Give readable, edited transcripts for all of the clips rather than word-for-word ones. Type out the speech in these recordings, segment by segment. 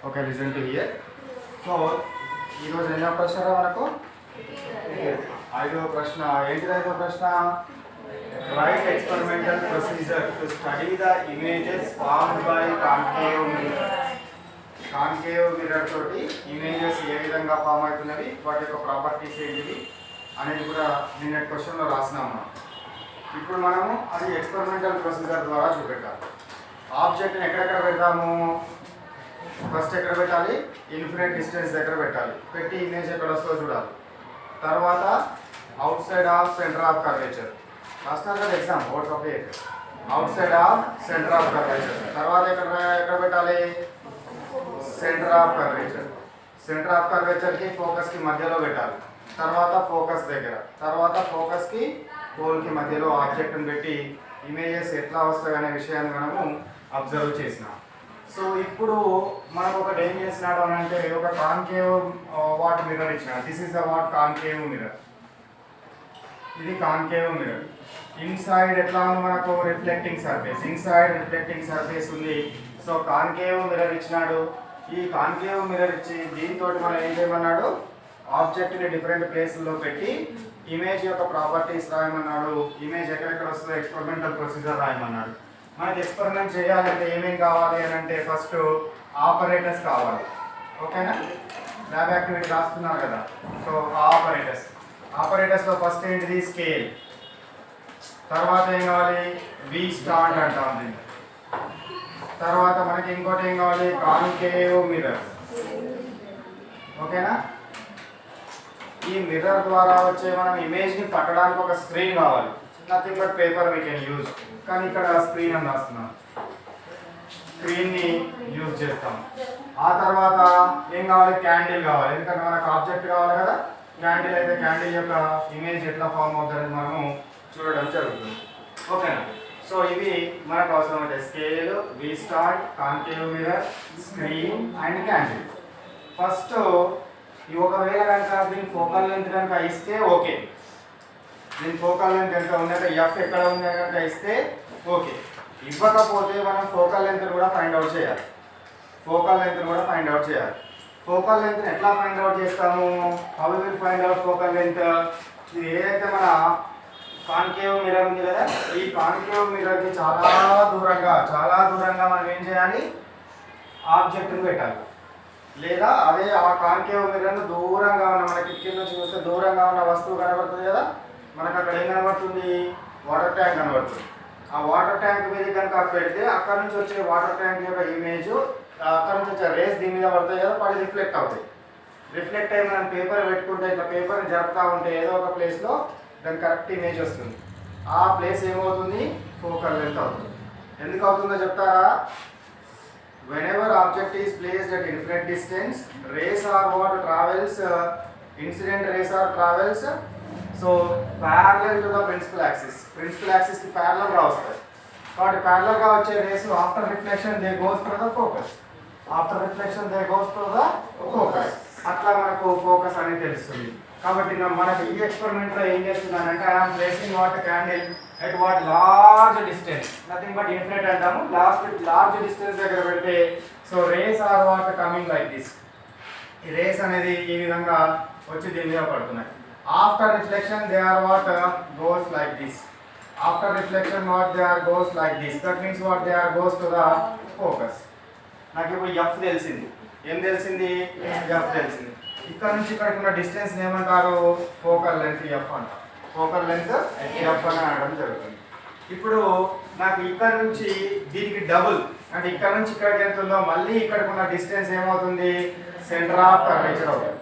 Okay, listen to here. So ఈరోజు ఎన్నో ప్రశ్న మనకు? ఐదవ ప్రశ్న. ఏంటిది ఐదవ ప్రశ్న? Write experimental procedure to study the images formed by concave mirror. Concave mirror తోటి ఇమేజెస్ ఏ విధంగా ఫామ్ అవుతున్నవి, వాటి యొక్క ప్రాపర్టీస్ ఏంటివి అనేది కూడా నిన్నటి క్వశ్చన్లో రాసినాం మనం. ఇప్పుడు మనము అది ఎక్స్పెరిమెంటల్ ప్రొసీజర్ ద్వారా చూపెట్టాలి. ఆబ్జెక్ట్ని ఎక్కడెక్కడ పెడతాము? ఫస్ట్ ఎక్కడ పెట్టాలి? ఇన్ఫినిట్ డిస్టెన్స్ దగ్గర పెట్టాలి. పెట్టి ఇమేజ్ ఎక్కడ వస్తుందో చూడాలి. తర్వాత outside of centre of curvature. రాస్తున్నారు కదా exam, boards of eight. Outside of centre of curvature. తర్వాత ఎక్కడ పెట్టాలి? సెంటర్ ఆఫ్ కర్వేచర్. సెంటర్ ఆఫ్ కర్వేచర్కి ఫోకస్కి మధ్యలో పెట్టాలి. తర్వాత ఫోకస్ దగ్గర. తర్వాత ఫోకస్కి గోల్కి మధ్యలో ఆబ్జెక్ట్ని పెట్టి ఇమేజెస్ ఎట్లా వస్తాయి అనే విషయాన్ని మనము అబ్జర్వ్ చేసినాం. సో ఇప్పుడు మనకు ఒకటి ఏం చేసినాడు అని అంటే, ఒక కాన్కేవ్ వాట్ మిర్రర్ ఇచ్చినాడు. This is the what concave mirror. ఇది కాన్కేవ్ మిర్రర్. ఇన్సైడ్ ఎట్లా ఉంది మనకు? Reflecting surface. Inside reflecting surface ఉంది. సో కాన్కేవ్ మిర్రర్ ఇచ్చినాడు. ఈ కాన్కేవ్ మిర్రర్ ఇచ్చి దీంతో మనం ఏం చేయమన్నాడు? ఆబ్జెక్ట్ని డిఫరెంట్ ప్లేస్లో పెట్టి ఇమేజ్ యొక్క ప్రాపర్టీస్ రాయమన్నాడు. ఇమేజ్ ఎక్కడెక్కడ వస్తుందో ఎక్స్పెరిమెంటల్ ప్రొసీజర్ రాయమన్నాడు. మనకి ఎక్స్పెరిమెంట్ చేయాలంటే ఏమేం కావాలి అని అంటే, ఫస్ట్ ఆపరేటర్స్ కావాలి. ఓకేనా? ల్యాబ్ యాక్టివిటీ రాస్తున్నారు కదా. సో ఆపరేటర్స్లో ఫస్ట్ ఏంటిది? స్కేల్. తర్వాత ఏం కావాలి? వి స్టాండ్ అంటాం దీన్ని. తర్వాత మనకి ఇంకోటి ఏం కావాలి? Concave mirror. ఓకేనా? ఈ మిర్రర్ ద్వారా వచ్చే మనం ఇమేజ్ని పట్టడానికి ఒక స్క్రీన్ కావాలి. Nothing but paper we can use. కానీ ఇక్కడ స్క్రీన్ అని రాస్తున్నాం. స్క్రీన్ని యూజ్ చేస్తాం. ఆ తర్వాత ఏం కావాలి? క్యాండిల్ కావాలి. ఎందుకంటే మనకు ఆబ్జెక్ట్ కావాలి కదా. క్యాండిల్ అయితే క్యాండిల్ యొక్క ఇమేజ్ ఎట్లా ఫామ్ అవుతుందని మనము చూడడం జరుగుతుంది. ఓకేనా? సో ఇవి మనకు అవసరమైతే scale, we start, concave mirror, screen and candle. First ఈ ఒకవేళ కనుక దీని ఫోకల్ లెంత్ కనుక ఇస్తే ఓకే. దీని ఫోకల్ లెంత్ ఎంత ఉందంటే ఎఫ్ ఎక్కడ ఉంది కనుక ఇస్తే ఓకే. ఇవ్వకపోతే మనం ఫోకల్ లెంత్ కూడా ఫైండ్ అవుట్ చేయాలి. ఫోకల్ లెంత్ని ఎట్లా ఫైండ్ అవుట్ చేస్తాము? How will find out focal length? ఇది ఏదైతే మన కాన్కేవ్ మిర్రర్ ఉంది కదా, ఈ కాన్కేవ్ మిర్రర్కి చాలా దూరంగా మనం ఏం చేయాలి? ఆబ్జెక్ట్ని పెట్టాలి. లేదా అదే ఆ కాన్కేవ్ మిర్రర్ను దూరంగా ఉన్న, మన కిటికీ నుంచి చూస్తే దూరంగా ఉన్న వస్తువు కనబడుతుంది కదా, మనకు అక్కడ ఏం కనబడుతుంది? వాటర్ ట్యాంక్ కనబడుతుంది. ఆ వాటర్ ట్యాంక్ మీద కనుక పెడితే అక్కడ నుంచి వచ్చే వాటర్ ట్యాంక్ యొక్క ఇమేజ్, అక్కడ నుంచి వచ్చే రేస్ దీని మీద పడతాయి కదా, పడి రిఫ్లెక్ట్ అవుతాయి. రిఫ్లెక్ట్ అయ్యి మనం పేపర్ పెట్టుకుంటే ఇట్లా పేపర్ని జరుపుతూ ఉంటే ఏదో ఒక ప్లేస్లో దాని కరెక్ట్ ఇమేజ్ వస్తుంది. ఆ ప్లేస్ ఏమవుతుంది? ఫోకల్ లెంత్ అవుతుంది. ఎందుకు అవుతుందో చెప్తారా? whenever object is placed at infinite distance, rays are what travels, incident rays are travels so parallel to the principal axis. Principal axis కి parallel గా వస్తాయి. కాబట్టి parallel గా వచ్చే rays after reflection they goes to the focus. అట్లా మనకు focus అనేది తెలుస్తుంది. కాబట్టి మనకి ఈ ఎక్స్పెరిమెంట్ లో ఏం చేస్తున్నానంటే, I'm placing what candle at what large distance, nothing but infinite అంటాము. లార్జ్ డిస్టెన్స్ దగ్గర పెడితే so rays are what coming like this. ఈ రేస్ అనేది ఈ విధంగా వచ్చి దీని మీద పడుతున్నాయి. After reflection they are what goes like this. That means what they are goes to the focus. నాకు ఇప్పుడు ఎఫ్ తెలిసింది. ఏం తెలిసింది? ఎఫ్ తెలిసింది. ఇక్కడ నుంచి ఇక్కడికి ఉన్న డిస్టెన్స్ ఏమంటారు? ఫోకల్ లెంత్ ఎఫ్ అంటారు. ఫోకల్ లెంత్ ఎఫ్ అని అనడం జరుగుతుంది. ఇప్పుడు నాకు ఇక్కడ నుంచి దీనికి డబుల్, అంటే ఇక్కడ నుంచి ఇక్కడికి ఎంత ఉందో మళ్ళీ ఇక్కడికి ఉన్న డిస్టెన్స్ ఏమవుతుంది? సెంటర్ ఆఫ్ కర్వేచర్ అవుతుంది.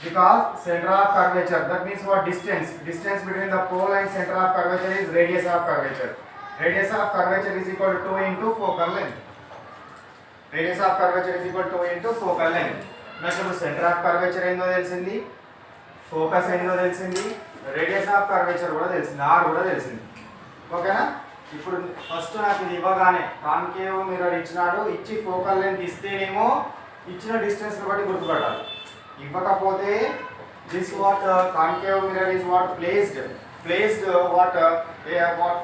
Because centre of curvature, that means what distance between the pole and centre of curvature is radius of curvature. Radius of curvature is equal to 2 into focal length. Radius of curvature is equal to 2 into focal length. నాకు ఇప్పుడు centre of curvature ఏందో తెలిసింది, focus ఏందో తెలిసింది, radius of curvature కూడా తెలిసింది, are కూడా తెలిసింది. ఓకేనా? ఇప్పుడు ఫస్ట్ నాకు ఇది ఇవ్వగానే కాన్కేవ్ మిర్రర్ ఇచ్చినాడు. ఇచ్చి ఫోకల్ లెంత్ ఇస్తేనేమో ఇచ్చిన డిస్టెన్స్ బట్టి గుర్తుపట్టాలి. ఇవ్వకపోతే this what concave mirror is what placed what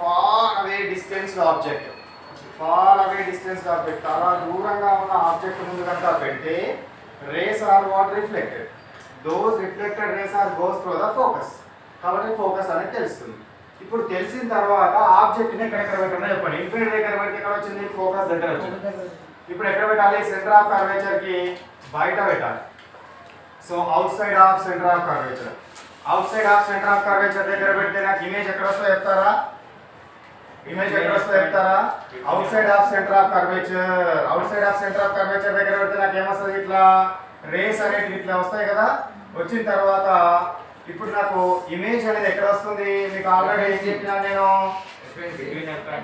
far away distance object. Far away distance గా పెట్టి చాలా దూరంగా ఉన్న ఆబ్జెక్ట్ ముందు కనుక పెడితే rays are what reflected, those reflected rays are goes through the focus. కాబట్టి ఫోకస్ అనేది తెలుస్తుంది. ఇప్పుడు తెలిసిన తర్వాత ఆబ్జెక్ట్ని ఎక్కడెక్కడ పెట్టాలో చెప్పండి. ఇన్ఫినిటీ దగ్గర పెడితే ఎక్కడ వచ్చింది, ఫోకస్ దగ్గర వచ్చింది. ఇప్పుడు ఎక్కడ పెట్టాలి, సెంటర్ ఆఫ్ కర్వేచర్ కి బయట పెట్టాలి. So out side of centre of curvature, out side of centre of curvature దగ్గర పెడితే నాకు ఇమేజ్ ఎక్కడ వస్తుందో చెప్తారా, ఇమేజ్ ఎక్కడ వస్తుందో చెప్తారా, out side of centre of curvature, out side of centre of curvature దగ్గర పెడితే నాకు ఏమొస్తుంది, ఇట్లా రేస్ అనేటివి ఇట్లా వస్తాయి కదా. వచ్చిన తర్వాత ఇప్పుడు నాకు ఇమేజ్ అనేది ఎక్కడ వస్తుంది, మీకు ఆల్రెడీ ఏం చెప్పినా నేను,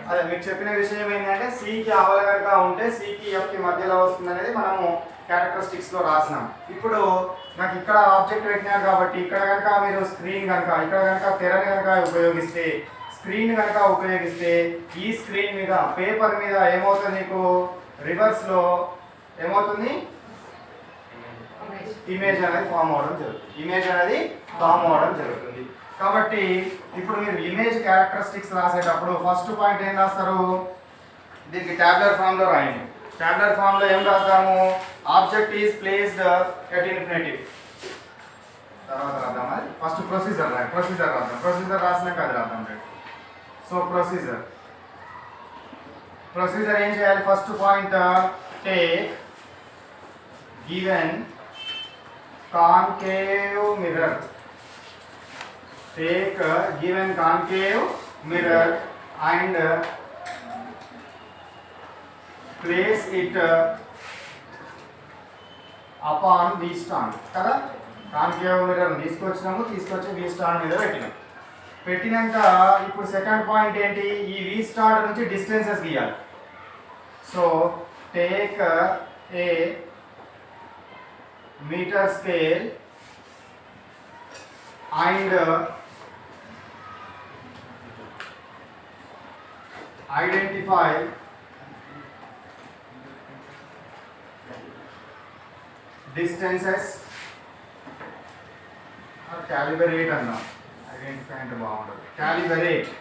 అదే మీకు చెప్పిన విషయం ఏంటంటే సికి అవల కనుక ఉంటే సికి ఎఫ్కి మధ్యలో వస్తుంది అనేది మనము క్యారెక్టరిస్టిక్స్ లో రాసినాం. ఇప్పుడు నాకు ఇక్కడ ఆబ్జెక్ట్ పెట్టినారు కాబట్టి ఇక్కడ కనుక మీరు స్క్రీన్ కనుక ఇక్కడ కనుక తెరని కనుక ఉపయోగిస్తే, స్క్రీన్ కనుక ఉపయోగిస్తే ఈ స్క్రీన్ మీద పేపర్ మీద ఏమవుతుంది, నీకు రివర్స్ లో ఏమవుతుంది, ఇమేజ్ అనేది ఫామ్ అవడం జరుగుతుంది, ఇమేజ్ అనేది ఫామ్ అవడం జరుగుతుంది. కాబట్టి ఇప్పుడు మీరు ఇమేజ్ క్యారెక్టరిస్టిక్స్ రాసేటప్పుడు ఫస్ట్ పాయింట్ ఏం రాస్తారు, దీనికి టాబ్లర్ ఫామ్ లో రాయండి. టాబ్లర్ ఫామ్ లో ఏం రాస్తాము, object is placed at infinity. తర్వాత రాద్దాం, అది ఫస్ట్ ప్రొసీజర్ రాయండి. ప్రొసీజర్ రాద్దాం, ప్రొసీజర్ రాసినాక అది రాద్దాం. సో ప్రొసీజర్, ప్రొసీజర్ ఏం చేయాలి, first point take given concave mirror, take given concave mirror and place it upon V stand కదా. కాన్కేవ్ మిర్రర్ తీసుకొచ్చినాము, తీసుకొచ్చి V స్టాండ్ మీద పెట్టినాం. పెట్టినాక ఇప్పుడు సెకండ్ పాయింట్ ఏంటి, ఈ V స్టాండ్ నుంచి డిస్టెన్సెస్ గీయాలి. So take a meter scale and identify distances or calibrate అన్నా, ఐడెంటిఫై అంటే బాగుంటుంది, calibrate.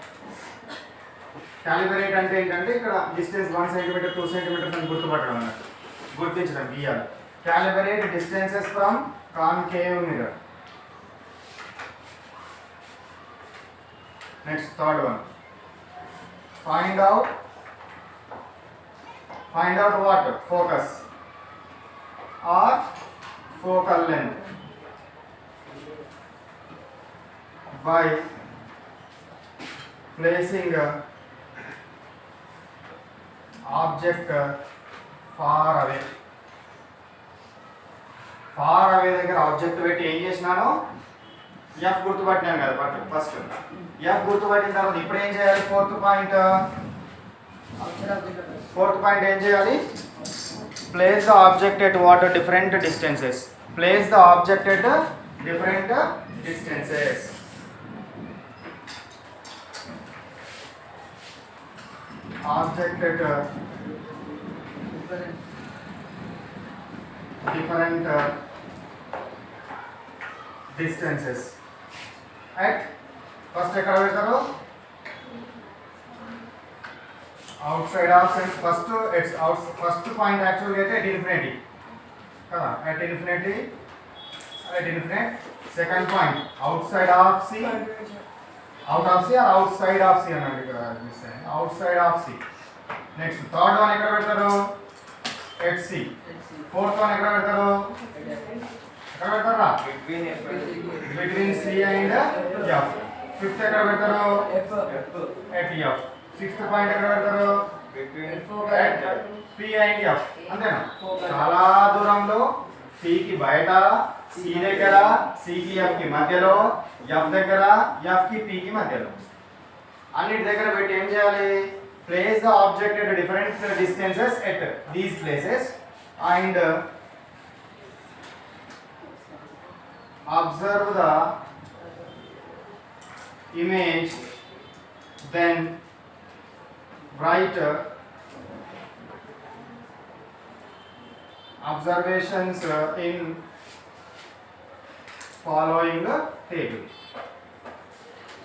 calibrate అంటే ఏంటంటే ఇక్కడ డిస్టెన్స్ 1 సెంటీమీటర్ 2 సెంటీమీటర్స్ అని గుర్తుపట్టడం అన్నట్టు, గుర్తించడం, గీయాలి. Calibrate distances from concave mirror. Next, third one. Find out what, focus or focal length by placing object far away. Far away దగ్గర ఆబ్జెక్ట్ పెట్టి ఏం చేసినాను, ఎఫ్ గుర్తుపట్టినాను కదా ఫస్ట్. ఎఫ్ గుర్తుపట్టిన తర్వాత ఇప్పుడు ఏం చేయాలి, ఫోర్త్ పాయింట్ ఏం చేయాలి, place the object at what different distances, place the object at different distances. Object at different distances at first ఎక్కడ పెడతారు, outside of first first point యాక్చువల్గా అయితే at infinity కదా, at infinity. Second point outside of C, out of C or outside of C అన్నట్టు, outside of C. Next third one ఎక్కడ పెడతారు, at C. Fourth one ఎక్కడ పెడతారు, ఎక్కడ పెడతారా, between C and F. Fifth ఎక్కడ పెడతారు, at F. Sixth point ఎక్కడ పెడతారు, at P అండ్ F. అంతేనా, చాలా దూరంలో C కి బయట, C దగ్గర, C కి F కి మధ్యలో, F దగ్గర, F కి P కి మధ్యలో, అన్నిటి దగ్గర పెట్టి ఏం చేయాలి, place the object at different distances at these places and observe the image, then write observations in following table.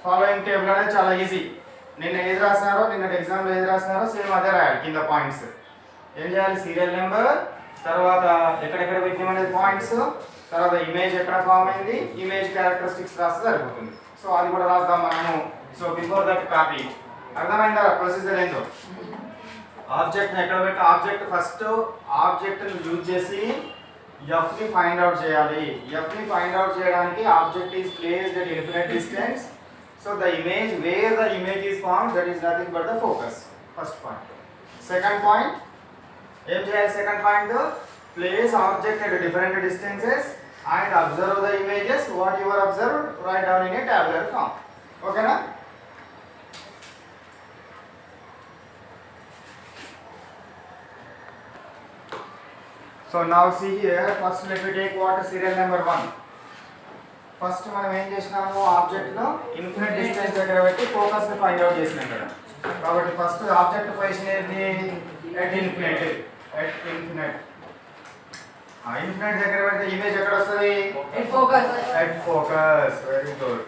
Following table అనేది చాలా ఈజీ. నిన్న ఏది రాసినారో నిన్న ఎగ్జామ్ లో ఏది రాసినారో సేమ్ అదే రాయాలి కింద పాయింట్స్. ఏం చేయాలి? సీరియల్ నెంబర్, తర్వాత ఎక్కడెక్కడ పెట్టినామనేది పాయింట్స్, తర్వాత ఇమేజ్ ఎక్కడ ఫామ్ అయింది, ఇమేజ్ క్యారెక్టరిస్టిక్స్ రాస్తే సరిపోతుంది. సో అది కూడా రాద్దాం మనము. So before that copy. అర్థమైందా ప్రొసీజర్ ఏందో? ఆబ్జెక్ట్ ఎక్కడ పెట్టి ఆబ్జెక్ట్ ఫస్ట్ ఆబ్జెక్ట్ యూజ్ చేసి ఎఫ్ ని ఫైండ్ అవుట్ చేయాలి. ఎఫ్ ని ఫైండ్ అవుట్ చేయడానికి object is placed at infinite distance. So the image wear the image is formed that is nothing but the focus. First point. Second point ఏం చేయాలి? Second point place object at different distances and observe the images what you are observed write down in a tabular form. ఓకేనా? So now see here, first let me take what serial number 1. First మనం ఏం చేసినాము? Object లో infinite distance దగ్గర పెట్టి focus ని find out చేసినాం కదా. కాబట్టి ఫస్ట్ ఆబ్జెక్ట్ పొజిషన్ ఏది? At infinite. At infinite. Infinite దగ్గర పెడితే ఇమేజ్ ఎక్కడ వస్తుంది? At focus. At focus. Very good.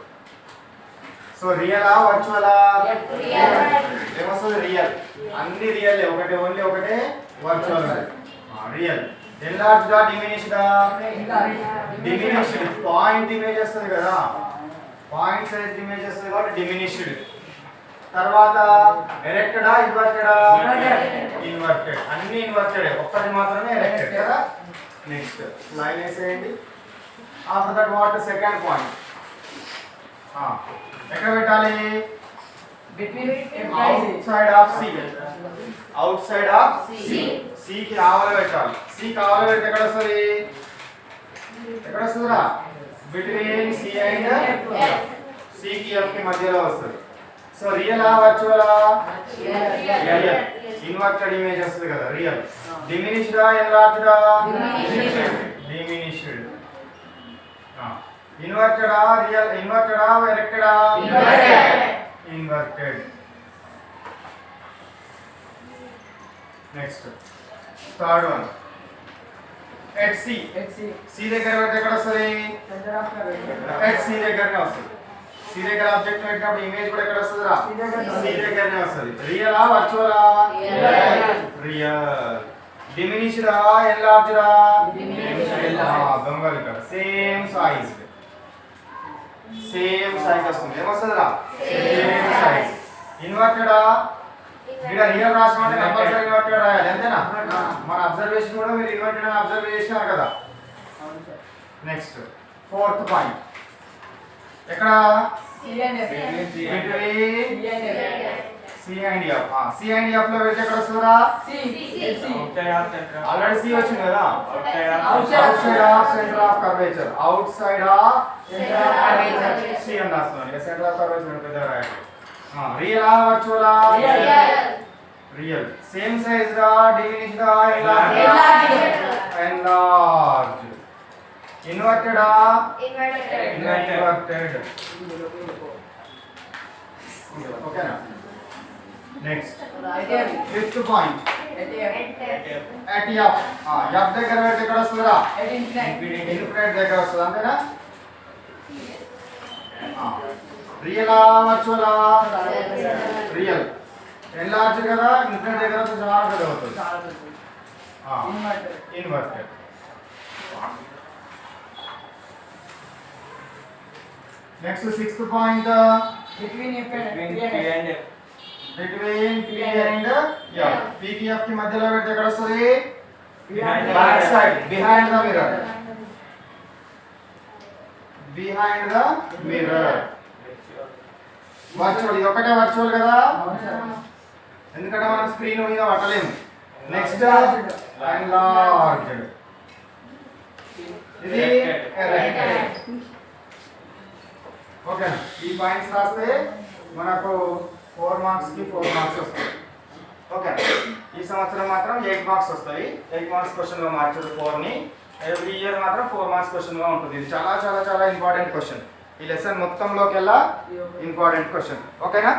So రియలా వర్చువలా? రియల్. ఏమొస్తుంది? రియల్. అన్ని రియల్. ఒకటే ఓన్లీ ఒకటే virtual. Real. enlarged or diminished? Diminished. Point image వస్తుంది కదా, పాయింట్ సైజ్ ఇమేజ్ వస్తుంది కాబట్టి diminished. తర్వాత ఎరెక్టెడ్ ఆ ఇన్వర్టెడ్ ఆ? ఇన్వర్టెడ్. అన్ని ఇన్వర్టెడ్, ఒక్కటి మాత్రమే ఎరెక్టెడ్ కదా. నెక్స్ట్ లైన్ వేసేయండి. After that watt second point ఎక్కడ పెట్టాలి? outside of C. outside of C. C కి ఆవల పెట్టాలి. C కి ఆవల పెడితే ఎక్కడ వస్తుంది? ఎక్కడ వస్తుందిరా? Between C and F. C కి F కి మధ్యలో వస్తుంది. సో రియల్ ఆ వర్చువల్ ఆ? రియల్. ఇన్వర్టెడ్ ఇమేజ్ వస్తుంది కదా, రియల్. డిమినిష్డ్ ఆ ఎన్లార్జ్డ్ ఆ? డిమినిష్డ్. ఇన్వర్టెడ్ ఆ రియల్? ఇన్వర్టెడ్ ఆ ఎరెక్టెడ్ ఆ? Inverted. Next third one at C. C దగ్గర పెడితే ఎక్కడ వస్తుంది? ఎట్ సి దగ్గరనే వస్తుంది. సి దగ్గర ఆబ్జెక్ట్ పెట్టినప్పుడు ఇమేజ్ కూడా ఎక్కడ వస్తుందిరా? సి దగ్గరనే వస్తుంది. రియల్ ఆ వర్చువల్ ఆ? రియల్. డిమినిష్డ్ ఆ ఎన్లార్జ్డ్ ఆ? దొంగలు ఇక్కడ సేమ్ సైజ్. సేమ్ సైజ్ వస్తుంది. ఏమొస్తుందిరా? Same size. ఇన్వర్టెడ్ ఆ? ఇక్కడ రియల్ రాసినట్టు కంపల్సరీ ఇన్వర్టెడ్ రాయాలి, అంతేనా? మన అబ్జర్వేషన్ కూడా మీరు ఇన్వర్టెడ్ అని అబ్జర్వ్ చేసినారు కదా. నెక్స్ట్ ఫోర్త్ పాయింట్ ఎక్కడ? C and F. C and F లో పెడితే ఎక్కడ వస్తుందా? ఆల్రెడీ సి వచ్చింది కదా. Outside of centre of curvature. Outside of C అని రాస్తున్నాను. సెంటర్ ఆఫ్ కర్వేచర్ పెద్ద రాయాలి. రియల్ ఆ వర్చువల్ ఆ? రియల్. సేమ్ సైజ్ దా? డిమినిష్డ్ దా? ఎన్లార్జ్డ్. ఇన్వర్టెడ్ ఆ? ఇన్వర్టెడ్. ఓకేనా? Next fifth point at F. F దగ్గర పెడితే ఎక్కడ వస్తుందిరా? ఇన్ఫినిట్ దగ్గర వస్తుంది, అంతేనా? రియల్ ఆ వర్చువల్ ఆ? రియల్. ఎన్లార్జ్ కదా, ఇన్ఫినిట్ దగ్గర వస్తే చాలా పెద్ద అవుతుంది. Inverted. Next sixth point between P and F. P కి F కి మధ్యలో పెడితే ఎక్కడ వస్తుంది? Back side, behind the mirror. Behind the mirror. Virtual. ఇది ఒకటే వర్చువల్ కదా, ఎందుకంటే మనం స్క్రీన్ మీద పట్టలేము. Next enlarged. ఇది ఎరెక్టెడ్. ఓకే. ఈ పాయింట్స్ రాస్తే మనకు 4 మార్క్స్ కి 4 మార్క్స్ వస్తాయి. ఓకే. ఈ సంవత్సరం మాత్రం 8 మార్క్స్ వస్తాయి. 8 మార్క్స్ క్వశ్చన్ గా మార్చారు 4 ని. ఎవ్రీ ఇయర్ మాత్రం 4 మార్క్స్ క్వశ్చన్ గా ఉంటుంది. ఇది చాలా చాలా చాలా ఇంపార్టెంట్ క్వశ్చన్. ఈ లెసన్ మొత్తంలోకెల్లా ఇంపార్టెంట్ క్వశ్చన్. ఓకేనా?